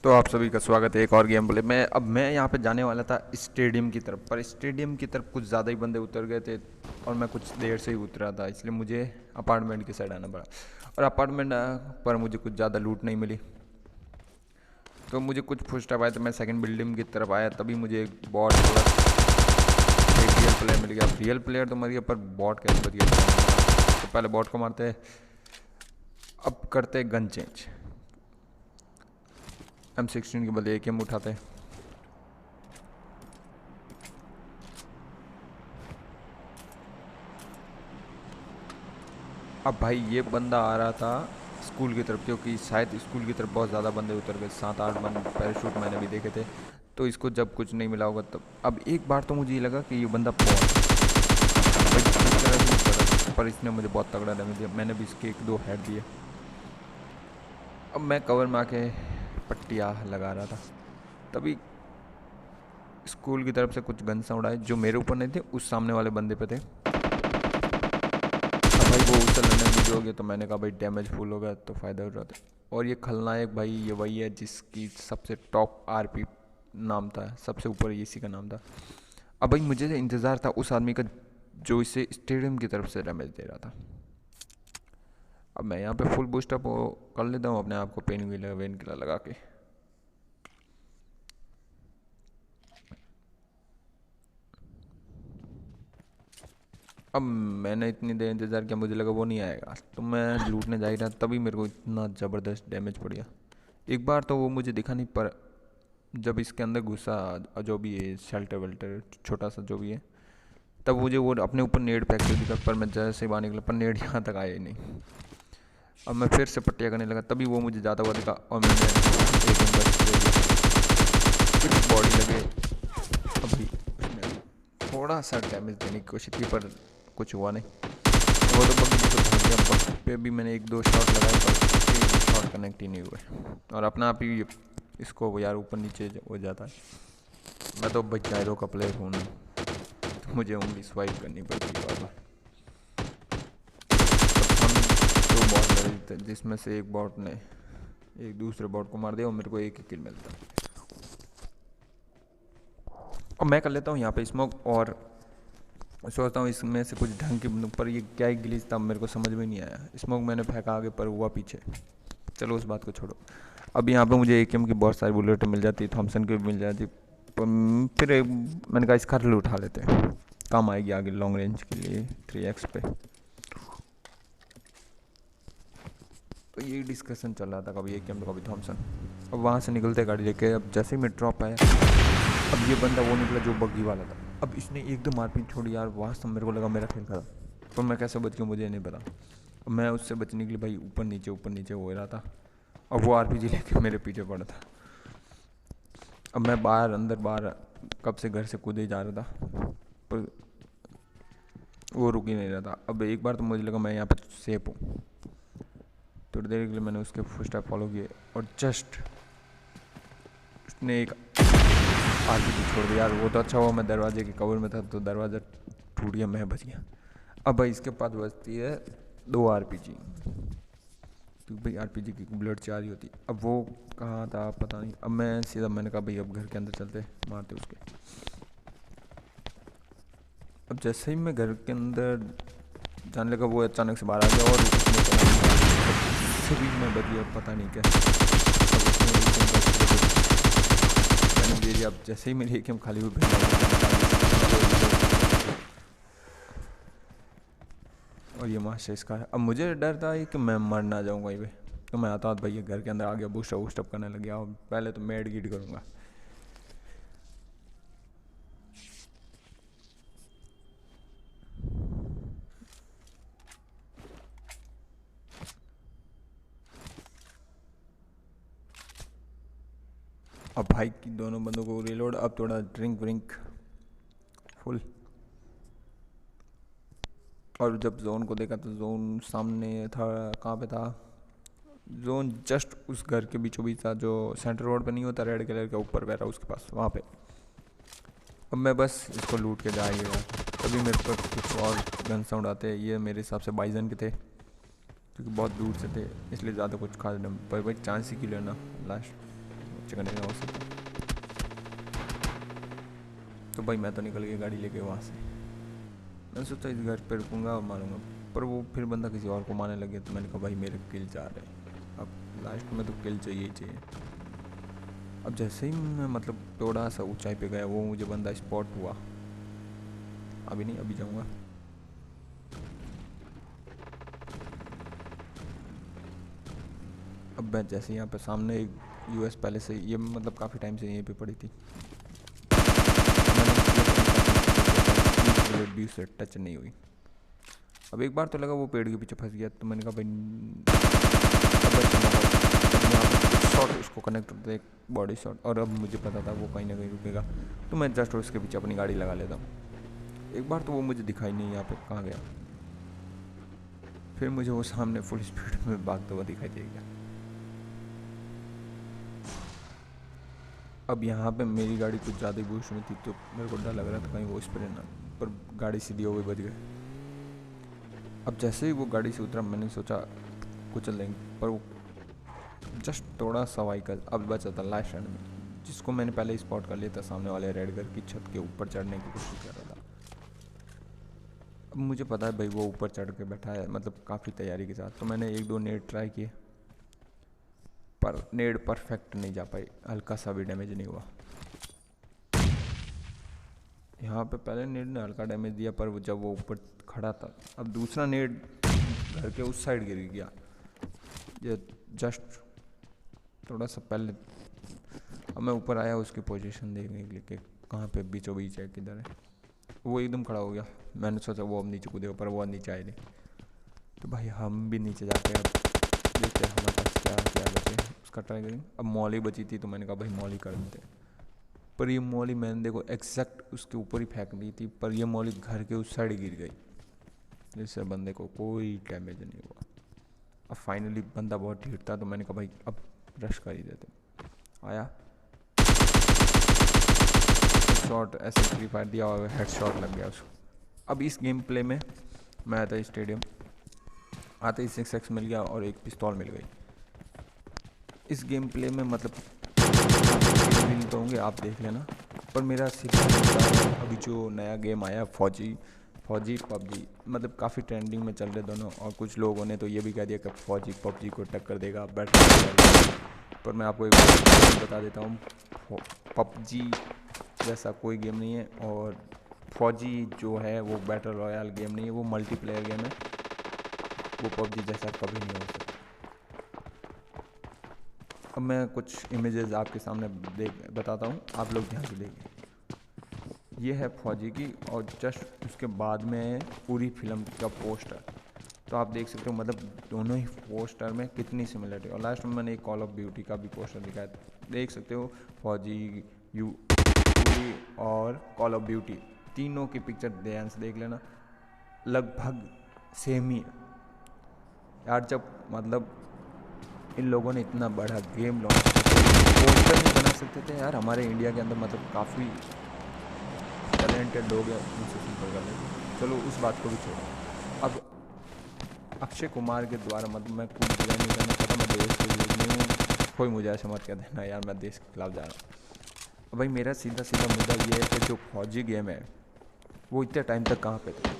तो आप सभी का स्वागत है एक और गेम प्ले में। अब मैं यहाँ पे जाने वाला था स्टेडियम की तरफ, पर स्टेडियम की तरफ कुछ ज़्यादा ही बंदे उतर गए थे और मैं कुछ देर से ही उतरा था, इसलिए मुझे अपार्टमेंट की साइड आना पड़ा। और अपार्टमेंट पर मुझे कुछ ज़्यादा लूट नहीं मिली, तो मुझे कुछ फुटस्टेप आए तो मैं सेकंड बिल्डिंग की तरफ आया, तभी मुझे एक बॉट प्लस एक रियल प्लेयर मिल गया। रियल प्लेयर तो मर गया, पर बॉट कैसे बच गया? तो पहले बॉट को मारते हैं, अब करते गन चेंज। M16 के बदले AK उठाते हैं। अब भाई ये बंदा आ रहा था स्कूल की तरफ, क्योंकि शायद स्कूल की तरफ बहुत ज़्यादा बंदे उतर गए, 7-8 बंद पैराशूट मैंने भी देखे थे। तो इसको जब कुछ नहीं मिला होगा तब, अब एक बार तो मुझे ये लगा कि ये बंदा भाई किस तरह से उतर रहा था, पर इसने मुझे बहुत तगड़ा डैमेज दिया। मैंने भी इसके 1-2 हेड दिए। अब मैं कवर में आके पट्टियाँ लगा रहा था, तभी स्कूल की तरफ से कुछ गन साउंड आए जो मेरे ऊपर नहीं थे, उस सामने वाले बंदे पे थे। भाई वो उसे लड़ने में जो हो गया, तो मैंने कहा भाई डैमेज फुल हो गया तो फ़ायदा उठाते। और ये खलनायक भाई ये वही है जिसकी सबसे टॉप RP नाम था, सबसे ऊपर इसी का नाम था। अब भाई मुझे इंतज़ार था उस आदमी का जो इसे स्टेडियम की तरफ से डैमेज दे रहा था। अब मैं यहाँ पे फुल बूस्टअप कर लेता हूँ अपने आप को, वेन किलर लगा के। अब मैंने इतनी देर इंतज़ार किया, मुझे लगा वो नहीं आएगा, तो मैं लूटने जा ही रहा, तभी मेरे को इतना ज़बरदस्त डैमेज पड़ गया। एक बार तो वो मुझे दिखा नहीं, पर जब इसके अंदर घुसा जो भी है शेल्टर वेल्टर छोटा सा जो भी है, तब मुझे वो अपने ऊपर नेड फेंक के दिखा, पर मैं जैसे बाहर निकला पर नेड यहाँ तक आया ही नहीं। अब मैं फिर से पट्टिया करने लगा, तभी वो मुझे ज़्यादा हुआ दिखा और मैंने एक नंबर कुछ बॉडी लगे। अभी उसने थोड़ा सा डैमेज देने की कोशिश की, पर कुछ हुआ नहीं। वो तो बग्गी तो भाग गया, बग पे भी मैंने 1-2 शॉट लगाए, पर शॉट कनेक्ट ही नहीं हुए और अपना आप ही इसको यार ऊपर नीचे हो जाता है। मैं तो भाई चायरों का प्लेयर हूँ नहीं, तो मुझे उंगली स्वाइप करनी पड़ती है बार बार। हम 2 बॉट लड़े थे, जिसमें से एक बॉट ने एक दूसरे बॉट को मार दिया और मेरे को एक किल मिलता। और मैं कर लेता हूँ यहाँ पे स्मोक और सोचता हूँ इसमें से कुछ ढंग की, पर ये क्या ही गिलीज था मेरे को समझ में नहीं आया। स्मोक मैंने फेंका आगे पर हुआ पीछे, चलो उस बात को छोड़ो। अब यहाँ पे मुझे AKM की बहुत सारी बुलेट मिल जाती, थॉमसन की भी मिल जाती, पर फिर मैंने कहा इसका रिल उठा लेते हैं, काम आएगी आगे लॉन्ग रेंज के लिए 3x पे। तो यही डिस्कशन चल रहा था, कभी AKM तो कभी थॉमसन। अब वहाँ से निकलते गाड़ी लेके, अब जैसे ही मैं ड्रॉप आया, अब ये बंदा वो निकला जो बग्गी वाला था। अब इसने 1-2 मारपीट छोड़ी यार, वास्तव मेरे को लगा मेरा खेल था, पर मैं कैसे बच गया मुझे नहीं पता। अब मैं उससे बचने के लिए भाई ऊपर नीचे हो रहा था, और वो RPG लेके मेरे पीछे पड़ा था। अब मैं बाहर कब से घर से कूदे ही जा रहा था, पर वो रुक ही नहीं रहा था। अब एक बार तो मुझे लगा मैं यहाँ पर सेफ हूँ, थोड़ी देर के लिए मैंने उसके फुटस्टेप फॉलो किए और जस्ट उसने एक RPG छोड़ दिया यार। वो तो अच्छा हुआ मैं दरवाजे के कवर में था, तो दरवाज़ा टूट गया, मैं बच गया। अब भाई इसके पास बचती है 2 RPG, क्योंकि भाई RPG की बुलेट 4 ही होती। अब वो कहाँ था पता नहीं। अब मैंने कहा भाई अब घर के अंदर चलते, मारते उसके। अब जैसे ही मैं घर के अंदर जाने लगा, वो अचानक से बाहर आ गया और उसने उससे भी मैं बच गया, पता नहीं क्या। मैंने दे दिया, अब जैसे ही मेरी AKM खाली हुई, और ये मास्टर इसका है। अब मुझे डर था कि मैं मर ना जाऊँ वहीं पे, तो मैं आता भैया घर के अंदर आ गया, बूस्टअप करने लग गया, और पहले तो मैं एडगिट करूँगा। अब भाई की दोनों बंदों को रिलोड, अब थोड़ा ड्रिंक व्रिंक फुल। और जब जोन को देखा तो जोन सामने था, कहाँ पे था जोन? जस्ट उस घर के बीचों बीच था, जो सेंटर रोड पे नहीं होता रेड कलर का ऊपर बैठा उसके पास, वहाँ पे। अब मैं बस इसको लूट के जा ही रहा, तभी मेरे पर कुछ और गन साउंड आते हैं। ये मेरे हिसाब से बाइजन के थे, क्योंकि बहुत दूर से थे, इसलिए ज़्यादा कुछ खास नहीं, पर भाई चांस ही की लेना लास्ट। चिकन डिनर हो सकता। तो भाई मैं तो निकल गया गाड़ी लेके वहाँ से। मैंने सोचा इस घर पे रुकूंगा और मारूंगा, पर वो फिर बंदा किसी और को मारने लगे। तो मैंने कहा भाई मेरे किल जा रहे हैं, अब लास्ट में तो किल चाहिए ही चाहिए। अब जैसे ही मैं मतलब थोड़ा सा ऊंचाई पे गया, वो मुझे बंदा स्पॉट हुआ। अभी नहीं, अभी जाऊंगा। अब मैं जैसे यहाँ पे सामने एक यूएस पहले से, ये मतलब काफ़ी टाइम से यहीं पे पड़ी थी, मैंने भी उससे टच नहीं हुई। अब एक बार तो लगा वो पेड़ के पीछे फंस गया, तो मैंने कहा भाई शॉट उसको कनेक्ट होता है, एक बॉडी शॉट। और अब मुझे पता था वो कहीं ना कहीं रुकेगा, तो मैं जस्ट उसके पीछे अपनी गाड़ी लगा लेता हूँ। एक बार तो वो मुझे दिखाई नहीं यहाँ पे कहाँ गया, फिर मुझे वो सामने फुल स्पीड में भागता हुआ दिखाई दे गया। अब यहाँ पे मेरी गाड़ी कुछ ज़्यादा ही बूस्ट में थी, तो मेरे को डर लग रहा था कहीं वो स्प्रे ना, पर गाड़ी सीधी हो गई, बच गए। अब जैसे ही वो गाड़ी से उतरा, मैंने सोचा कुचल देंगे, पर वो जस्ट थोड़ा सा व्हीकल अब बचा था लास्ट एंड में, जिसको मैंने पहले स्पॉट कर लिया था। सामने वाले रेड घर की छत के ऊपर चढ़ने की कोशिश कर रहा था। अब मुझे पता है भाई वो ऊपर चढ़ के बैठा है, मतलब काफ़ी तैयारी के साथ। तो मैंने एक दो नेट ट्राई किए, पर नेट परफेक्ट नहीं जा पाई, हल्का सा भी डैमेज नहीं हुआ। यहाँ पे पहले नेट ने हल्का डैमेज दिया, पर वो जब वो ऊपर खड़ा था, अब दूसरा नेट घर के उस साइड गिर गया। ये जस्ट थोड़ा सा पहले। अब मैं ऊपर आया उसकी पोजीशन देखने के लिए कि कहाँ पे बीचों बीच है, किधर है। वो एकदम खड़ा हो गया, मैंने सोचा वो अब नीचे कूदेगा, पर वो नीचे आए नहीं। तो भाई हम भी नीचे जाके अब देखते हैं हमारे पास क्या क्या बचे, उसका ट्राई करेंगे। अब मॉली बची थी, तो मैंने कहा भाई मॉली कर देते। पर ये मॉली मैंने देखो एग्जैक्ट उसके ऊपर ही फेंक दी थी, पर ये मॉली घर के उस साइड गिर गई, जिससे बंदे को कोई डैमेज नहीं हुआ। अब फाइनली बंदा बहुत ढीठ था, तो मैंने कहा भाई अब रश कर ही देते। आया शॉट ऐसे फ्री फायर दिया और हेड शॉट लग गया उसको। अब इस गेम प्ले में मैं आया था स्टेडियम, आते ही 6x मिल गया और एक पिस्तौल मिल गई। इस गेम प्ले में मतलब नहीं तो होंगे, आप देख लेना। पर मेरा सीधा अभी जो नया गेम आया फौजी पबजी, मतलब काफ़ी ट्रेंडिंग में चल रहे दोनों। और कुछ लोगों ने तो ये भी कह दिया कि फौजी पबजी को टक्कर देगा, बेटर। पर मैं आपको एक बात बता देता हूँ, पबजी जैसा कोई गेम नहीं है, और फौजी जो है वो बैटल रॉयल गेम नहीं है, वो मल्टीप्लेयर गेम है। वो पबजी जैसा कभी नहीं हो सकता। अब मैं कुछ इमेजेस आपके सामने बताता हूँ, आप लोग ध्यान से देखिए। ये है फौजी की, और जस्ट उसके बाद में पूरी फिल्म का पोस्टर। तो आप देख सकते हो मतलब दोनों ही पोस्टर में कितनी सिमिलरिटी। और लास्ट में मैंने एक कॉल ऑफ ड्यूटी का भी पोस्टर दिखाया, देख सकते हो फौजी और कॉल ऑफ ड्यूटी तीनों की पिक्चर ध्यान से देख लेना, लगभग सेम ही है यार। जब मतलब इन लोगों ने इतना बड़ा गेम लॉन्च पोस्टर नहीं बना सकते थे यार हमारे इंडिया के अंदर, मतलब काफ़ी टैलेंटेड लोग हैं, उनसे सिंपल कर लेते। चलो उस बात को भी छोड़ो। अब अक्षय कुमार के द्वारा मतलब मैं कुछ बुरा नहीं करना चाहता, मैं देश के लिए नहीं हूँ, कोई मुझे ऐसा मत कह देना यार मैं देश के खिलाफ जा रहा हूँ। अब भाई मेरा सीधा मुद्दा ये है कि जो फौजी गेम है वो इतने टाइम तक कहाँ पे था।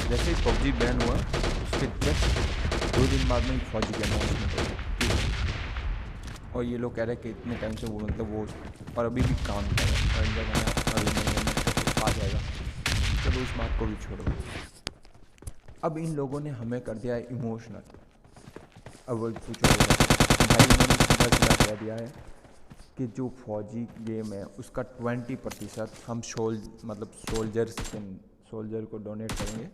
जैसे ही पबजी बैन हुआ उसके जस्ट 2 दिन बाद में फौजी गेम अनाउंसमेंट हो गई, और ये लोग कह रहे हैं कि इतने टाइम से वो मतलब वो और अभी भी काम कर रहे हैं, और इंडिया का अगले महीने में आ जाएगा। चलो उस बात को भी छोड़ो। अब इन लोगों ने हमें कर दिया है इमोशनल। अब वो पूछो भाई, उन्होंने सीधा कह दिया है कि जो फौजी गेम है उसका 20% हम सोल्जर को डोनेट करेंगे।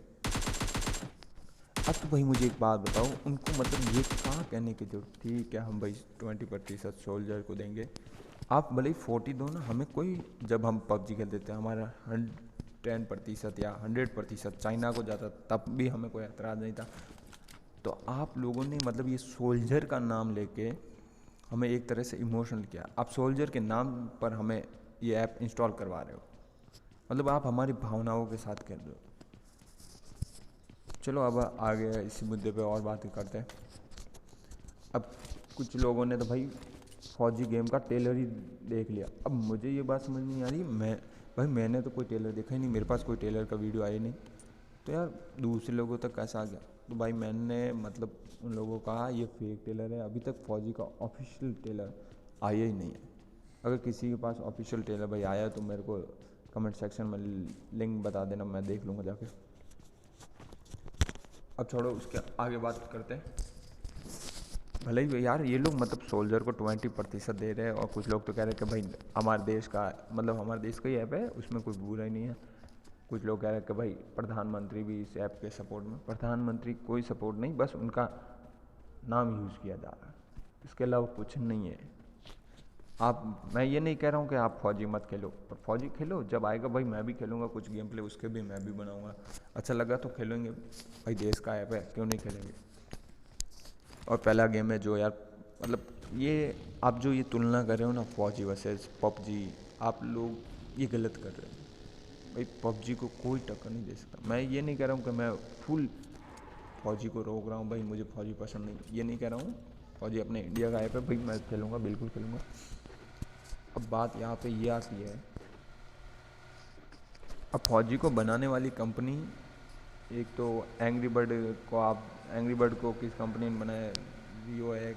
अब तो भाई मुझे एक बात बताओ, उनको मतलब ये कहाँ कहने की जरूरत थी कि हम भाई 20% सोल्जर को देंगे। आप भले ही 40 दो ना, हमें कोई, जब हम पबजी खेलते थे हमारा 10% या 100% चाइना को जाता, तब भी हमें कोई एतराज़ नहीं था। तो आप लोगों ने मतलब ये सोल्जर का नाम लेके हमें एक तरह से इमोशनल किया। आप सोल्जर के नाम पर हमें ये ऐप इंस्टॉल करवा रहे हो, मतलब आप हमारी भावनाओं के साथ खेल रहे हो। चलो अब आगे इसी मुद्दे पे और बातें करते हैं। अब कुछ लोगों ने तो भाई फौजी गेम का ट्रेलर ही देख लिया। अब मुझे ये बात समझ नहीं आ रही, मैंने तो कोई ट्रेलर देखा ही नहीं, मेरे पास कोई ट्रेलर का वीडियो आया नहीं, तो यार दूसरे लोगों तक कैसा आ गया? तो भाई मैंने मतलब उन लोगों को कहा ये फेक ट्रेलर है, अभी तक फौजी का ऑफिशियल ट्रेलर आया ही नहीं है। अगर किसी के पास ऑफिशियल ट्रेलर भाई आया है तो मेरे को कमेंट सेक्शन में लिंक बता देना, मैं देख लूँगा जाके। अब छोड़ो, उसके आगे बात करते हैं। भले ही यार ये लोग मतलब सोल्जर को 20% दे रहे हैं, और कुछ लोग तो कह रहे हैं कि भाई हमारे देश का मतलब हमारे देश का ही ऐप है, उसमें कोई बुरा ही नहीं है। कुछ लोग कह रहे हैं कि भाई प्रधानमंत्री भी इस ऐप के सपोर्ट में। प्रधानमंत्री कोई सपोर्ट नहीं, बस उनका नाम यूज़ किया जा रहा है, इसके अलावा कुछ नहीं है। मैं ये नहीं कह रहा हूँ कि आप फौजी मत खेलो, पर फौजी खेलो, जब आएगा भाई मैं भी खेलूँगा, कुछ गेम प्ले उसके भी मैं भी बनाऊँगा, अच्छा लगा तो खेलेंगे भाई, देश का ऐप है क्यों नहीं खेलेंगे। और पहला गेम है जो यार मतलब ये आप जो ये तुलना कर रहे हो ना फौजी वर्सेस पबजी, आप लोग ये गलत कर रहे हो भाई। पबजी को कोई टक्कर नहीं दे सकता। मैं ये नहीं कह रहा हूँ कि मैं फुल फौजी को रोक रहा हूँ भाई, मुझे फौजी पसंद नहीं, ये नहीं कह रहा हूँ। फौजी अपने इंडिया का ऐप है भाई, मैं खेलूँगा, बिल्कुल खेलूँगा। अब बात यहाँ पे ये आती है, अब फौजी को बनाने वाली कंपनी, एक तो एंग्री बर्ड को किस कंपनी ने बनाया, रियो है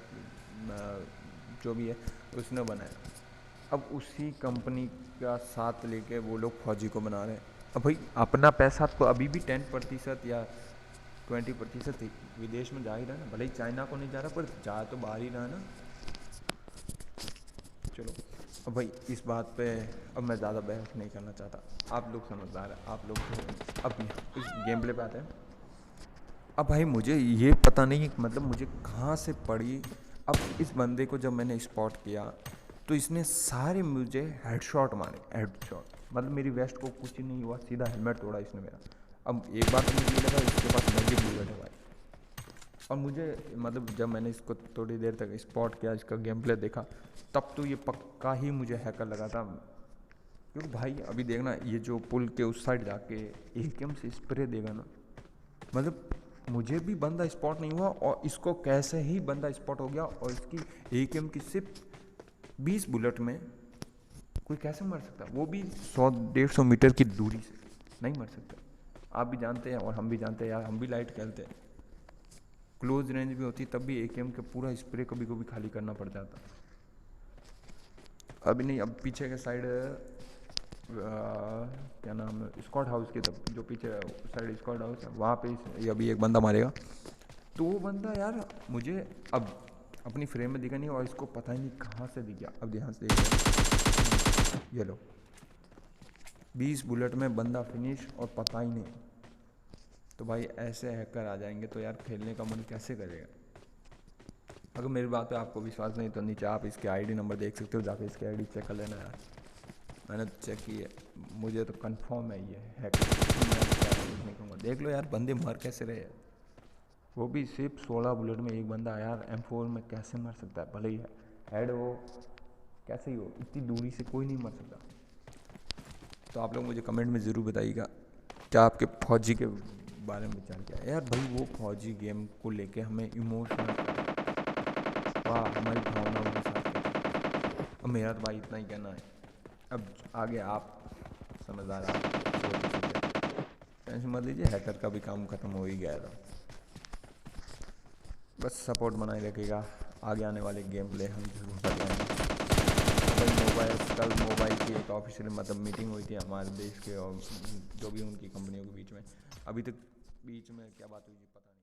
जो भी है उसने बनाया। अब उसी कंपनी का साथ लेके वो लोग फौजी को बना रहे हैं। अब भाई अपना पैसा तो अभी भी 10% या 20% विदेश में जा ही रहा है ना, भले ही चाइना को नहीं जा रहा पर जा तो बाहर ही रहा ना। चलो अब भाई इस बात पे अब मैं ज़्यादा बहस नहीं करना चाहता, आप लोग समझदार हैं, आप लोग अब इस गेम प्ले पे आते हैं। अब भाई मुझे ये पता नहीं मतलब मुझे कहाँ से पड़ी, अब इस बंदे को जब मैंने स्पॉट किया तो इसने सारे मुझे हेडशॉट मारे, हेडशॉट मतलब मेरी वेस्ट को कुछ नहीं हुआ, सीधा हेलमेट तोड़ा इसने मेरा। अब एक बार तो मुझे ये लगा इसके पास मैजिक बुलेट है भाई, और मुझे मतलब जब मैंने इसको थोड़ी देर तक स्पॉट किया, इसका गेम प्ले देखा, तब तो ये पक्का ही मुझे हैकर लगा था। क्योंकि भाई अभी देखना, ये जो पुल के उस साइड जाके एकदम से स्प्रे देगा ना, मतलब मुझे भी बंदा स्पॉट नहीं हुआ और इसको कैसे ही बंदा स्पॉट हो गया, और इसकी एकेएम की सिर्फ 20 बुलेट में कोई कैसे मर सकता, वो भी 100-150 मीटर की दूरी से नहीं मर सकता। आप भी जानते हैं और हम भी जानते हैं यार, हम भी लाइट खेलते हैं, क्लोज रेंज भी होती तब भी एकेएम के पूरा स्प्रे कभी कभी खाली करना पड़ जाता। अभी नहीं, अब पीछे के साइड क्या नाम है, स्क्वाड हाउस की तरफ, जो पीछे साइड स्क्वाड हाउस है वहाँ पे ये अभी एक बंदा मारेगा। तो वो बंदा यार मुझे अब अपनी फ्रेम में दिखा नहीं, और इसको पता ही नहीं कहाँ से दिख गया। अब ध्यान से देखिए, ये लो 20 बुलेट में बंदा फिनिश और पता ही नहीं। तो भाई ऐसे हैकर आ जाएंगे तो यार खेलने का मन कैसे करेगा। अगर मेरी बात पे आपको विश्वास नहीं तो नीचे आप इसके आईडी नंबर देख सकते हो, जाके इसकी आईडी चेक कर लेना यार, मैंने चेक की है, मुझे तो कंफर्म है ये हैकर। मैं कुछ नहीं कहूँगा, देख लो यार बंदे मर कैसे रहे, वो भी सिर्फ 16 बुलेट में एक बंदा यार M4 में कैसे मर सकता है, भले ही हेड हो कैसे ही हो, इतनी दूरी से कोई नहीं मर सकता। तो आप लोग मुझे कमेंट में ज़रूर बताइएगा क्या आपके फौजी के बारे में विचार क्या है। यार भाई वो फौजी गेम को लेके हमें इमोशनल, वाह हमारी भावनाओं के साथ। और मेरा तो भाई इतना ही कहना है, अब आगे आप समझदार, आप टेंशन मत लीजिए, हैकर का भी काम ख़त्म हो ही गया था। बस सपोर्ट बनाए रखिएगा, आगे आने वाले गेम प्ले हम जरूर कर रहे हैं। कल मोबाइल की एक ऑफिशियल मतलब मीटिंग हुई थी हमारे देश के और जो भी उनकी कंपनियों के बीच में, अभी तक बीच में क्या बात हुई थी पता नहीं।